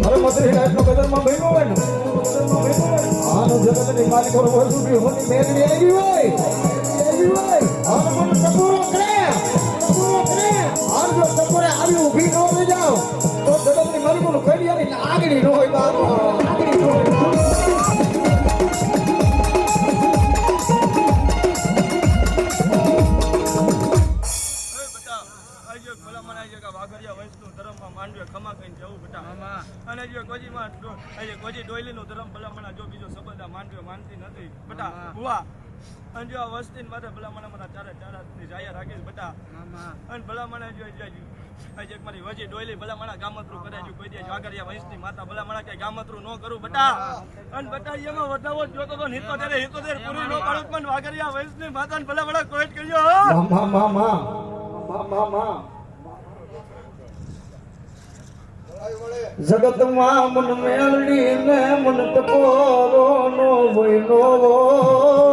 અરે મતરી રાતનો કદરમાં બહેનો હોય ને આનો જગતની માલિકો વસુડી હોની મેઘડી આવી હોય આનો મને ટપોરો કરે આનો જો ટપોરે આવી ઊભી ન રહી જાવ તો જગતની માલિકોનું કડિયાની આગળી ન હોય બાબા આગળી ન હોય કોઈ ડોયલીનું ધર્મ ભલામણા જો બીજો સંબંધ માંડ્યો માનતી નથી બટા બુઆ અને જો આ વસ્તી માટે ભલામણા મને ચારે ચારાની જાયા રાખીશ બટા અને ભલામણા જો આજે મારી વજી ડોયલી ભલામણા ગામતરું કરે છે કોઈ દે વાગરિયા વંશની માતા ભલામણા કે ગામતરું ન કરું બટા અને બટા એમાં વધાવો જોતો તો 77 પૂરી નો પાડું પણ વાગરિયા વંશની માતાને ભલામણા કોઈ જ કર્યો જગતમાં મન મેળવી ને મન ટપોરો નો બોયનો